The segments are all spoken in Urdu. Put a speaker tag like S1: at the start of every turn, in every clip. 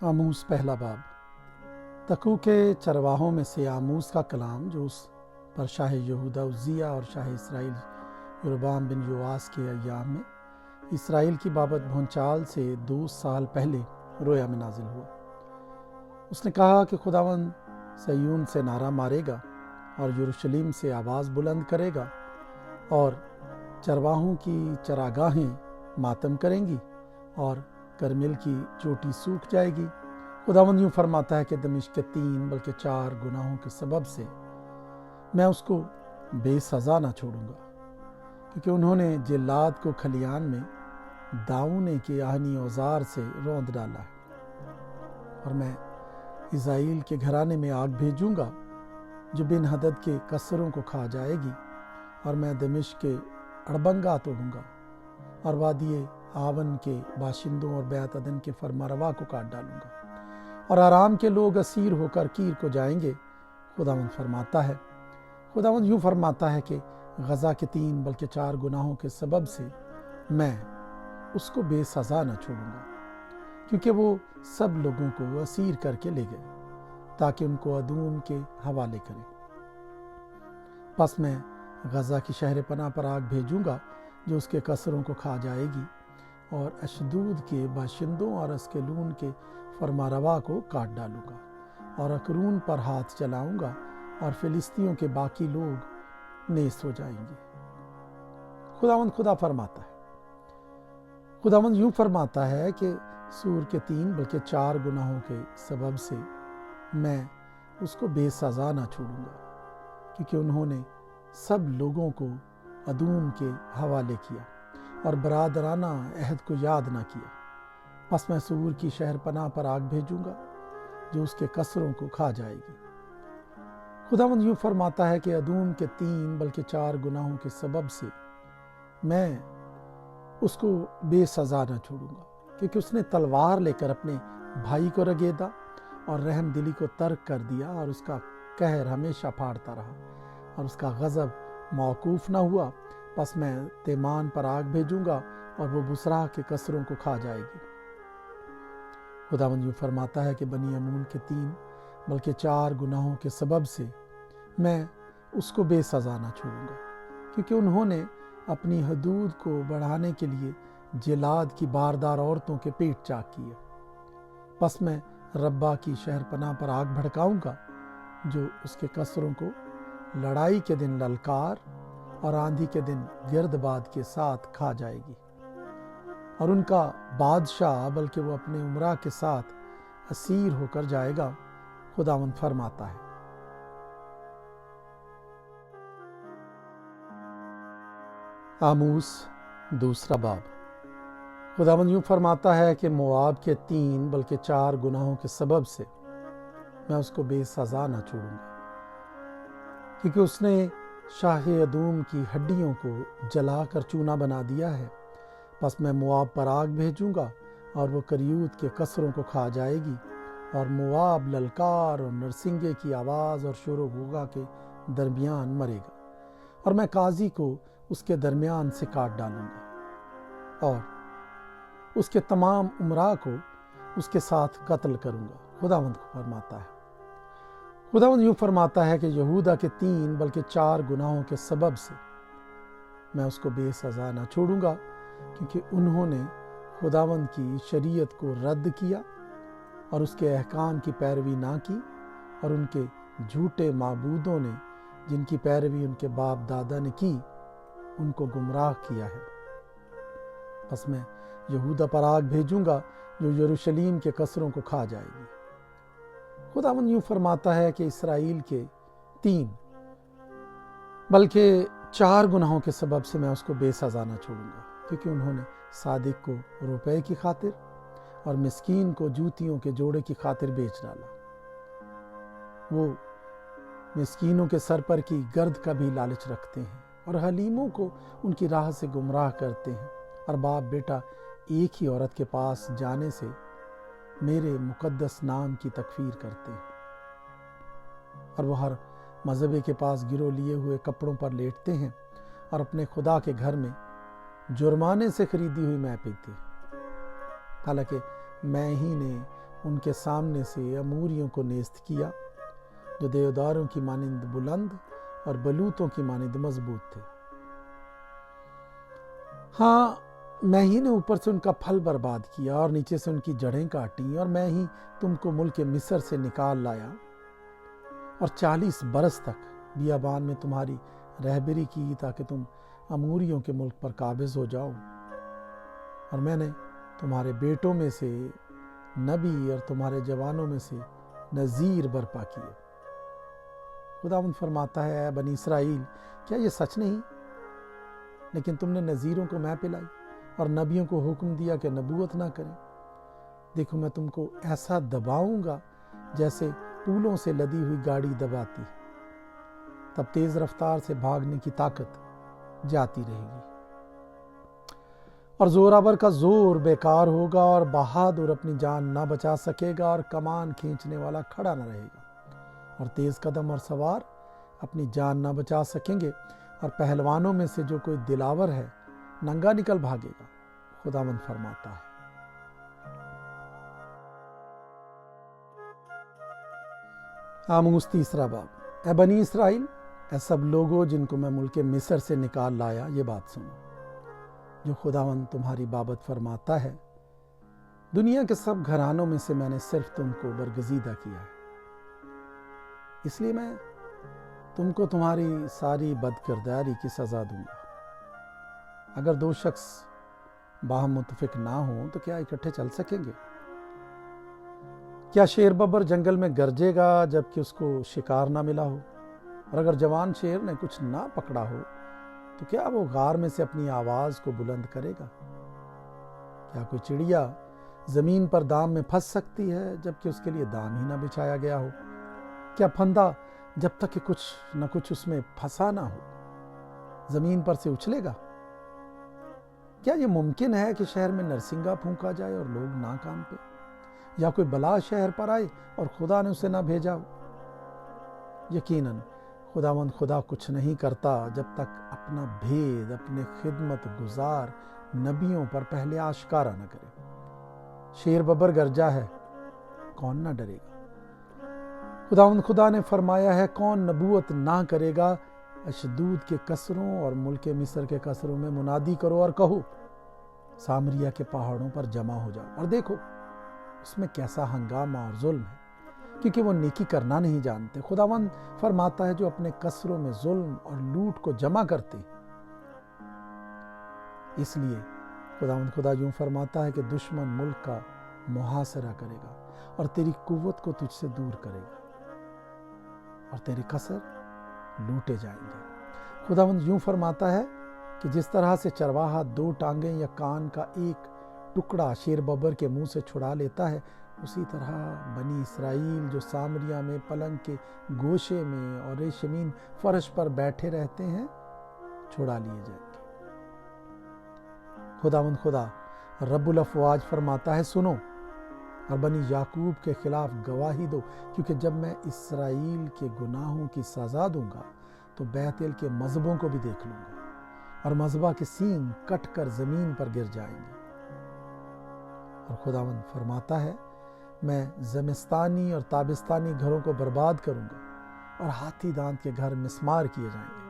S1: آموس پہلا باب۔ تقو کے چرواہوں میں سے آموس کا کلام جو اس پر شاہ یہودہ عزیہ اور شاہ اسرائیل یروبعام بن یواس کے ایام میں اسرائیل کی بابت بھونچال سے 2 سال پہلے رویا میں نازل ہوا۔ اس نے کہا کہ خداوند صیون سے نعرہ مارے گا اور یروشلم سے آواز بلند کرے گا، اور چرواہوں کی چراگاہیں ماتم کریں گی اور کرمل کی چوٹی سوکھ جائے گی۔ خداوند یوں فرماتا ہے کہ دمشق کے 3 بلکہ 4 گناہوں کے سبب سے میں اس کو بے سزا نہ چھوڑوں گا، کیونکہ انہوں نے جلاد کو کھلیان میں داؤنے کے آہنی اوزار سے روند ڈالا ہے، اور میں اسرائیل کے گھرانے میں آگ بھیجوں گا جو بن حدد کے کسروں کو کھا جائے گی، اور میں دمشق کے اڑبنگا توڑوں گا اور وادی آون کے باشندوں اور بیت عدن کے فرماروا کو کاٹ ڈالوں گا، اور آرام کے لوگ اسیر ہو کر کیر کو جائیں گے۔ خداوند فرماتا ہے، خداوند یوں فرماتا ہے کہ غزہ کے 3 بلکہ 4 گناہوں کے سبب سے میں اس کو بے سزا نہ چھوڑوں گا، کیونکہ وہ سب لوگوں کو اسیر کر کے لے گئے تاکہ ان کو ادوم کے حوالے کرے۔ پس میں غزہ کی شہر پناہ پر آگ بھیجوں گا جو اس کے کسروں کو کھا جائے گی، اور اشدود کے باشندوں اور اسکلون کے فرماروا کو کاٹ ڈالوں گا، اور اکرون پر ہاتھ چلاؤں گا، اور فلسطینیوں کے باقی لوگ نیست ہو جائیں گے۔ خداوند خدا فرماتا ہے، خداوند یوں فرماتا ہے کہ سور کے 3 بلکہ 4 گناہوں کے سبب سے میں اس کو بے سزا نہ چھوڑوں گا، کیونکہ انہوں نے سب لوگوں کو ادوم کے حوالے کیا اور برادرانہ عہد کو یاد نہ کیا۔ پس میں سور کی شہر پناہ پر آگ بھیجوں گا جو اس کے کسروں کو کھا جائے گی۔ خداوند یوں فرماتا ہے کہ ادوم کے 3 بلکہ 4 گناہوں کے سبب سے میں اس کو بے سزا نہ چھوڑوں گا، کیونکہ اس نے تلوار لے کر اپنے بھائی کو رگیدا اور رحم دلی کو ترک کر دیا، اور اس کا قہر ہمیشہ پھاڑتا رہا اور اس کا غضب موقوف نہ ہوا۔ پس میں تیمان پر آگ بھیجوں گا اور وہ بسرا کے کسروں کو کھا جائے گی۔ خداوند یوں فرماتا ہے کہ بنی امون کے 3 بلکہ 4 گناہوں کے سبب سے میں اس کو بے سزا نہ چھوڑوں گا، کیونکہ انہوں نے اپنی حدود کو بڑھانے کے لیے جلاد کی باردار عورتوں کے پیٹ چاک کیے۔ پس میں ربا کی شہر پناہ پر آگ بھڑکاؤں گا جو اس کے کسروں کو لڑائی کے دن للکار اور آندھی کے دن گرد باد کے ساتھ کھا جائے گی، اور ان کا بادشاہ بلکہ وہ اپنے امراء کے ساتھ اسیر ہو کر جائے گا۔ خداوند فرماتا ہے۔ آموس دوسرا باب۔ خداوند یوں فرماتا ہے کہ مواب کے 3 بلکہ 4 گناہوں کے سبب سے میں اس کو بے سزا نہ چھوڑوں گا، کیونکہ اس نے شاہ ادوم کی ہڈیوں کو جلا کر چونا بنا دیا ہے۔ پس میں مواب پر آگ بھیجوں گا اور وہ کریوت کے کسروں کو کھا جائے گی، اور مواب للکار اور نرسنگے کی آواز اور شور و غوغا کے درمیان مرے گا، اور میں قاضی کو اس کے درمیان سے کاٹ ڈالوں گا اور اس کے تمام امراء کو اس کے ساتھ قتل کروں گا۔ خداوند فرماتا ہے۔ خداوند یوں فرماتا ہے کہ یہودا کے 3 بلکہ 4 گناہوں کے سبب سے میں اس کو بے سزا نہ چھوڑوں گا، کیونکہ انہوں نے خداوند کی شریعت کو رد کیا اور اس کے احکام کی پیروی نہ کی، اور ان کے جھوٹے معبودوں نے جن کی پیروی ان کے باپ دادا نے کی ان کو گمراہ کیا ہے۔ پس میں یہودا پر آگ بھیجوں گا جو یروشلم کے کسروں کو کھا جائے گی۔ خداوند یوں فرماتا ہے کہ اسرائیل کے 3 بلکہ 4 گناہوں کے سبب سے میں اس کو بے سزا نہ چھوڑوں گا، کیونکہ انہوں نے صادق کو روپے کی خاطر اور مسکین کو جوتیوں کے جوڑے کی خاطر بیچ ڈالا۔ وہ مسکینوں کے سر پر کی گرد کا بھی لالچ رکھتے ہیں، اور حلیموں کو ان کی راہ سے گمراہ کرتے ہیں، اور باپ بیٹا ایک ہی عورت کے پاس جانے سے میرے مقدس نام کی تکفیر کرتے ہیں، اور وہ ہر مذہبی کے پاس گرو لیے ہوئے کپڑوں پر لیٹتے ہیں، اور اپنے خدا کے گھر میں جرمانے سے خریدی ہوئی مے پیتے ہیں، حالانکہ میں ہی نے ان کے سامنے سے اموریوں کو نیست کیا جو دیوداروں کی مانند بلند اور بلوتوں کی مانند مضبوط تھے۔ ہاں، میں ہی نے اوپر سے ان کا پھل برباد کیا اور نیچے سے ان کی جڑیں کاٹی، اور میں ہی تم کو ملک مصر سے نکال لایا اور 40 برس تک بیابان میں تمہاری رہبری کی تاکہ تم اموریوں کے ملک پر قابض ہو جاؤ، اور میں نے تمہارے بیٹوں میں سے نبی اور تمہارے جوانوں میں سے نذیر برپا کیے۔ خداوند فرماتا ہے، اے بنی اسرائیل، کیا یہ سچ نہیں؟ لیکن تم نے نذیروں کو میں پلائی اور نبیوں کو حکم دیا کہ نبوت نہ کریں۔ دیکھو، میں تم کو ایسا دباؤں گا جیسے پولوں سے لدی ہوئی گاڑی دباتی، تب تیز رفتار سے بھاگنے کی طاقت جاتی رہے گی، اور زوراور کا زور بیکار ہوگا، اور بہادر اپنی جان نہ بچا سکے گا، اور کمان کھینچنے والا کھڑا نہ رہے گا، اور تیز قدم اور سوار اپنی جان نہ بچا سکیں گے، اور پہلوانوں میں سے جو کوئی دلاور ہے ننگا نکل بھاگے گا، خداوند فرماتا ہے۔ آموز 3 باب۔ اے بنی اسرائیل، اے سب لوگوں جن کو میں ملک مصر سے نکال لایا، یہ بات سنو جو خداوند تمہاری بابت فرماتا ہے۔ دنیا کے سب گھرانوں میں سے میں نے صرف تم کو برگزیدہ کیا ہے، اس لیے میں تم کو تمہاری ساری بدکرداری کی سزا دوں گا۔ اگر 2 شخص باہم متفق نہ ہوں تو کیا اکٹھے چل سکیں گے؟ کیا شیر ببر جنگل میں گرجے گا جبکہ اس کو شکار نہ ملا ہو؟ اور اگر جوان شیر نے کچھ نہ پکڑا ہو تو کیا وہ غار میں سے اپنی آواز کو بلند کرے گا؟ کیا کوئی چڑیا زمین پر دام میں پھنس سکتی ہے جبکہ اس کے لیے دام ہی نہ بچھایا گیا ہو؟ کیا پھندا جب تک کہ کچھ نہ کچھ اس میں پھنسا نہ ہو زمین پر سے اچھلے گا؟ کیا یہ ممکن ہے کہ شہر میں نرسنگا پھونکا جائے اور لوگ نہ کام پہ، یا کوئی بلا شہر پر آئے اور خدا نے اسے نہ بھیجا ہو؟ یقیناً خداوند خدا کچھ نہیں کرتا جب تک اپنا بھید اپنے خدمت گزار نبیوں پر پہلے آشکارا نہ کرے۔ شیر ببر گرجا ہے، کون نہ ڈرے گا؟ خداوند خدا نے فرمایا ہے، کون نبوت نہ کرے گا؟ اشدود کے قصروں اور ملک مصر کے قصروں میں منادی کرو اور کہو، سامریا کے پہاڑوں پر جمع ہو جاؤ اور دیکھو اس میں کیسا ہنگامہ اور ظلم ہے، کیونکہ وہ نیکی کرنا نہیں جانتے۔ خداوند فرماتا ہے، جو اپنے قصروں میں ظلم اور لوٹ کو جمع کرتے، اس لیے خداوند خدا یوں فرماتا ہے کہ دشمن ملک کا محاصرہ کرے گا اور تیری قوت کو تجھ سے دور کرے گا اور تیرے قصر لوٹے جائیں گے۔ خداوند یوں فرماتا ہے کہ جس طرح سے چرواہا 2 ٹانگیں یا کان کا ایک ٹکڑا شیر ببر کے منہ سے چھڑا لیتا ہے، اسی طرح بنی اسرائیل جو سامریا میں پلنگ کے گوشے میں اور ریشمین فرش پر بیٹھے رہتے ہیں چھڑا لیے جائیں گے۔ خداوند خدا رب الافواج فرماتا ہے، سنو اور بنی یعقوب کے خلاف گواہی دو، کیونکہ جب میں اسرائیل کے گناہوں کی سزا دوں گا تو بیتل کے مذہبوں کو بھی دیکھ لوں گا، اور مذبح کے سینگ کٹ کر زمین پر گر جائیں گے۔ اور خداوند فرماتا ہے، میں زمستانی اور تابستانی گھروں کو برباد کروں گا، اور ہاتھی دانت کے گھر مسمار کیے جائیں گے،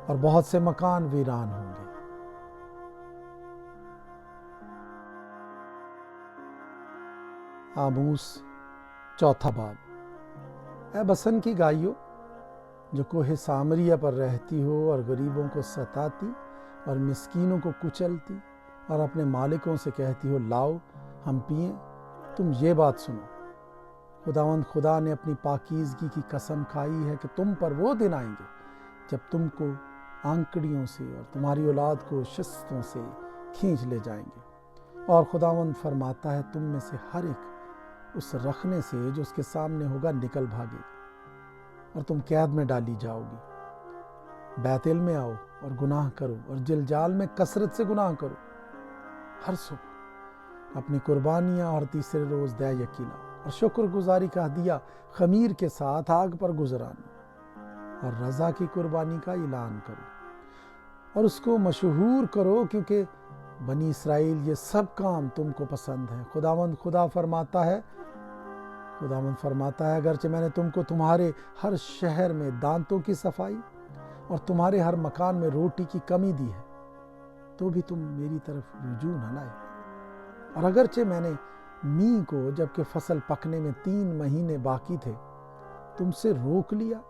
S1: اور بہت سے مکان ویران ہوں گے۔ آموز 4 باب۔ اے بسن کی گائیوں جو کوہ سامریا پر رہتی ہو اور غریبوں کو ستاتی اور مسکینوں کو کچلتی اور اپنے مالکوں سے کہتی ہو، لاؤ ہم پئیں، تم یہ بات سنو، خداوند خدا نے اپنی پاکیزگی کی قسم کھائی ہے کہ تم پر وہ دن آئیں گے جب تم کو آنکڑیوں سے اور تمہاری اولاد کو شستوں سے کھینچ لے جائیں گے، اور خداوند فرماتا ہے، تم میں سے ہر ایک اس رکھنے سے جو اس کے سامنے ہوگا نکل بھاگے گا، اور تم قید میں ڈالی جاؤ گی۔ بیتل میں آؤ اور گناہ کرو، اور جلجال میں کثرت سے گناہ کرو۔ ہر صبح اپنی قربانیاں اور تیسرے روز دے یقی لاؤ، اور شکر گزاری کا ہدیہ خمیر کے ساتھ آگ پر گزرانا، اور رضا کی قربانی کا اعلان کرو اور اس کو مشہور کرو، کیونکہ بنی اسرائیل یہ سب کام تم کو پسند ہے۔ خدا فرماتا ہے اگرچہ میں نے تم کو تمہارے ہر شہر میں دانتوں کی صفائی اور تمہارے ہر مکان میں روٹی کی کمی دی ہے، تو بھی تم میری طرف رجوع نہ لائے۔ اور اگرچہ میں نے میںہ کو جبکہ فصل پکنے میں 3 مہینے باقی تھے تم سے روک لیا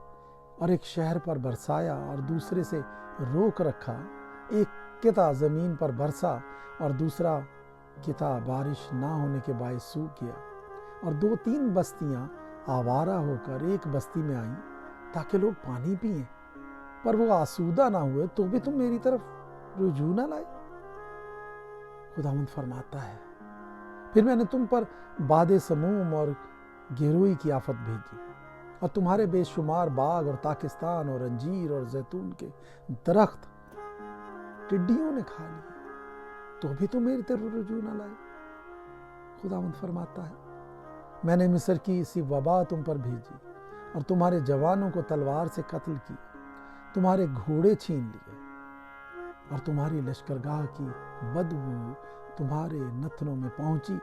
S1: اور ایک شہر پر برسایا اور دوسرے سے روک رکھا، ایک قطعہ زمین پر برسا اور دوسرا قطعہ بارش نہ ہونے کے باعث سوکھ گیا، اور 2-3 بستیاں آوارہ ہو کر ایک بستی میں آئیں تاکہ لوگ پانی پئیں، پر وہ آسودہ نہ ہوئے تو بھی تم میری طرف رجوع نہ لائے۔ خداوند فرماتا ہے پھر میں نے تم پر باد سموم اور گروئی کی آفت بھیجی، اور تمہارے بے شمار باغ اور تاکستان اور انجیر اور زیتون کے درخت ٹڈیوں نے کھا لیے، تو بھی تم میری طرف رجوع نہ لائے۔ خداوند فرماتا ہے میں نے مصر کی اسی وبا تم پر بھیجی اور تمہارے جوانوں کو تلوار سے قتل کی، تمہارے گھوڑے چھین لیے، اور تمہاری لشکرگاہ کی بدبو تمہارے نتنوں میں پہنچی،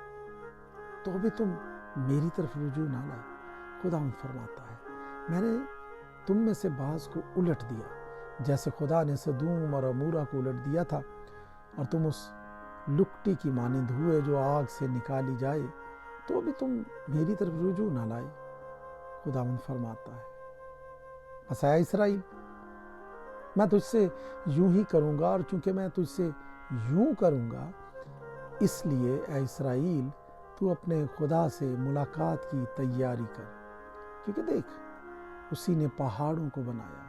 S1: تو بھی تم میری طرف رجوع نہ لائے۔ خداوند فرماتا ہے میں نے تم میں سے بعض کو الٹ دیا، جیسے خدا نے سدوم اور عمورہ کو الٹ دیا تھا، اور تم اس لکٹی کی مانند ہوئے جو آگ سے نکالی جائے، تو بھی تم میری طرف رجوع نہ لائے۔ خداوند فرماتا ہے بس اے اسرائیل، میں تجھ سے یوں ہی کروں گا، اور چونکہ میں تجھ سے یوں کروں گا، اس لیے اے اسرائیل تو اپنے خدا سے ملاقات کی تیاری کر، کیونکہ دیکھ اسی نے پہاڑوں کو بنایا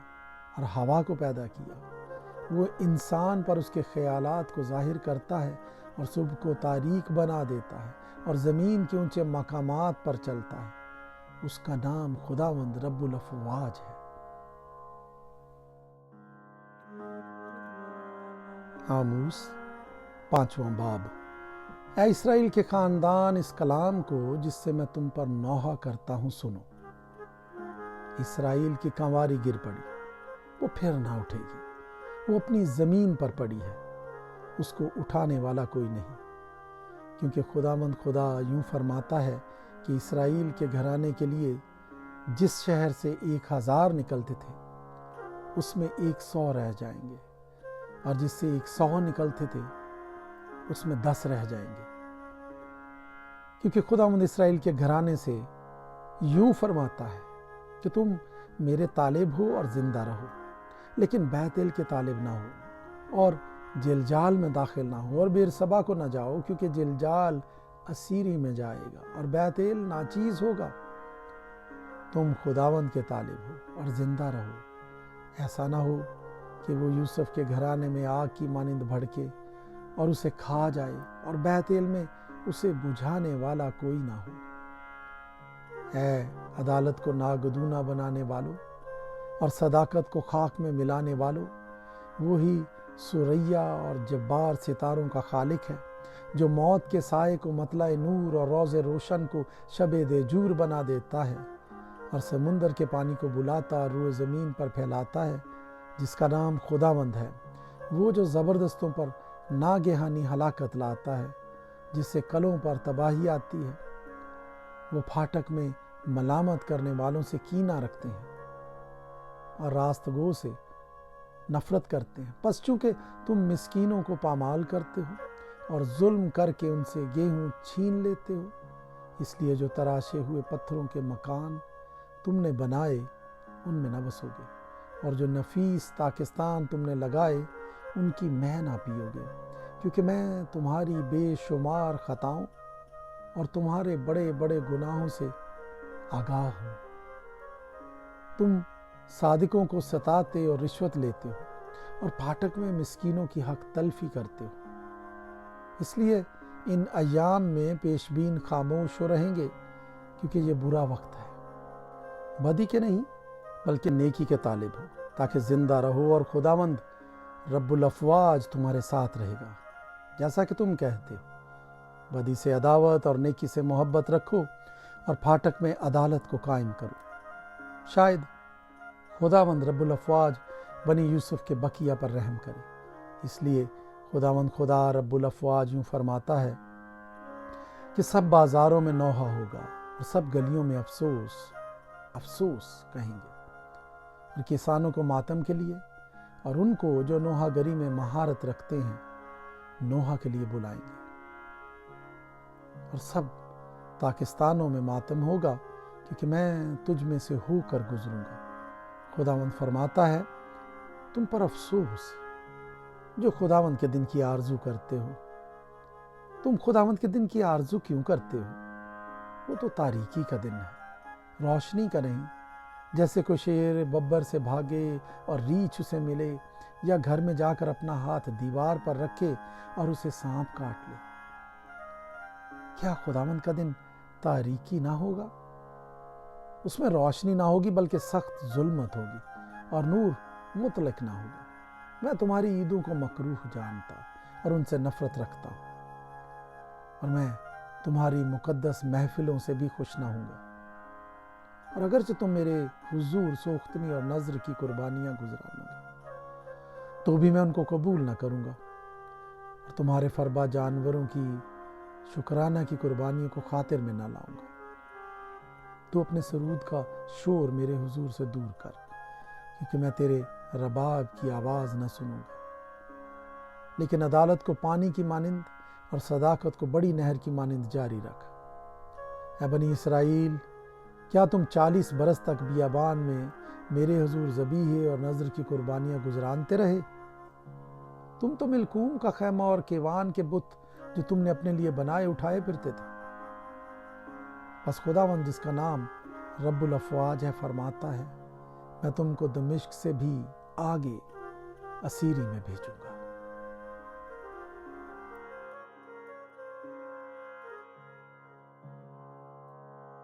S1: اور ہوا کو پیدا کیا، وہ انسان پر اس کے خیالات کو ظاہر کرتا ہے اور صبح کو تاریک بنا دیتا ہے اور زمین کے اونچے مقامات پر چلتا ہے، اس کا نام خداوند رب الافواج ہے۔ آموس 5واں باب۔ اے اسرائیل کے خاندان، اس کلام کو جس سے میں تم پر نوحہ کرتا ہوں سنو۔ اسرائیل کی کنواری گر پڑی، وہ پھر نہ اٹھے گی، وہ اپنی زمین پر پڑی ہے، اس کو اٹھانے والا کوئی نہیں، کیونکہ خداوند خدا یوں فرماتا ہے کہ اسرائیل کے گھرانے کے لیے جس شہر سے 1000 نکلتے تھے اس میں 100 رہ جائیں گے، اور جس سے 100 نکلتے تھے اس میں 10 رہ جائیں گے، کیونکہ خداوند اسرائیل کے گھرانے سے یوں فرماتا ہے کہ تم میرے طالب ہو اور زندہ رہو، لیکن بیت ایل کے طالب نہ ہو، اور جلجال میں داخل نہ ہو، اور بیرسبا کو نہ جاؤ، کیونکہ جلجال اسیری میں جائے گا اور بیت ایل ناچیز ہوگا۔ تم خداوند کے طالب ہو اور زندہ رہو، ایسا نہ ہو کہ وہ یوسف کے گھرانے میں آگ کی مانند بھڑکے اور اسے کھا جائے، اور بیت ایل میں اسے بجھانے والا کوئی نہ ہو۔ اے عدالت کو ناگدونا بنانے والوں اور صداقت کو خاک میں ملانے والوں، وہی سریا اور جبار ستاروں کا خالق ہے، جو موت کے سائے کو مطلع نور اور روز روشن کو شب دیجور بنا دیتا ہے، اور سمندر کے پانی کو بلاتا اور روئے زمین پر پھیلاتا ہے، جس کا نام خداوند ہے، وہ جو زبردستوں پر ناگہانی ہلاکت لاتا ہے، جس سے کلوں پر تباہی آتی ہے۔ وہ پھاٹک میں ملامت کرنے والوں سے کینہ رکھتے ہیں اور راست گو سے نفرت کرتے ہیں، پس چونکہ تم مسکینوں کو پامال کرتے ہو اور ظلم کر کے ان سے گیہوں چھین لیتے ہو، اس لیے جو تراشے ہوئے پتھروں کے مکان تم نے بنائے ان میں نہ بسو گے، اور جو نفیس تاکستان تم نے لگائے ان کی مہ نہ پیو گے، کیونکہ میں تمہاری بے شمار خطاؤں اور تمہارے بڑے بڑے گناہوں سے آگاہ ہوں۔ تم صادقوں کو ستاتے اور رشوت لیتے ہو اور پھاٹک میں مسکینوں کی حق تلفی کرتے ہو، اس لیے ان ایام میں پیش بین خاموش ہو رہیں گے، کیونکہ یہ برا وقت ہے۔ بدی کے نہیں بلکہ نیکی کے طالب ہو، تاکہ زندہ رہو، اور خداوند رب الافواج تمہارے ساتھ رہے گا، جیسا کہ تم کہتے ہو۔ بدی سے عداوت اور نیکی سے محبت رکھو، اور پھاٹک میں عدالت کو قائم کرو۔ شاید خداوند رب الافواج بنی یوسف کے بقیہ پر رحم کرے، اس لیے خداوند خدا رب الافواج یوں فرماتا ہے کہ سب بازاروں میں نوحہ ہوگا اور سب گلیوں میں افسوس افسوس کہیں گے، اور کسانوں کو ماتم کے لیے اور ان کو جو نوحہ گری میں مہارت رکھتے ہیں نوحہ کے لیے بلائیں گے، اور سب پاکستانوں میں ماتم ہوگا کیونکہ میں تجھ میں سے ہو کر گزروں گا۔ خداوند فرماتا ہے تم پر افسوس جو خداوند کے دن کی آرزو کرتے ہو۔ تم خداوند کے دن کی آرزو کیوں کرتے ہو؟ وہ تو تاریکی کا دن ہے، روشنی کا نہیں، جیسے کوئی شیر ببر سے بھاگے اور ریچھ اسے ملے، یا گھر میں جا کر اپنا ہاتھ دیوار پر رکھے اور اسے سانپ کاٹ لے۔ کیا خداوند کا دن تاریکی نہ ہوگا؟ اس میں روشنی نہ ہوگی بلکہ سخت ظلمت ہوگی اور نور مطلق نہ ہوگا۔ میں تمہاری عیدوں کو مکروہ جانتا اور ان سے نفرت رکھتا ہوں، اور میں تمہاری مقدس محفلوں سے بھی خوش نہ ہوں گا، اور اگرچہ تم میرے حضور سوختنی اور نذر کی قربانیاں گزرانو گے تو بھی میں ان کو قبول نہ کروں گا، اور تمہارے فربا جانوروں کی شکرانہ کی قربانیوں کو خاطر میں نہ لاؤں گا۔ تو اپنے سرود کا شور میرے حضور سے دور کر، کیونکہ میں تیرے رباب کی آواز نہ سنوں گا۔ لیکن عدالت کو پانی کی مانند اور صداقت کو بڑی نہر کی مانند جاری رکھ۔ اے بنی اسرائیل، کیا تم 40 برس تک بیابان میں میرے حضور ذبیحے اور نذر کی قربانیاں گزرانتے رہے؟ تم تو ملکوم کا خیمہ اور کیوان کے بت جو تم نے اپنے لیے بنائے اٹھائے پھرتے تھے۔ بس خداوند جس کا نام رب الافواج ہے فرماتا ہے میں تم کو دمشق سے بھی آگے اسیری میں بھیجوں گا۔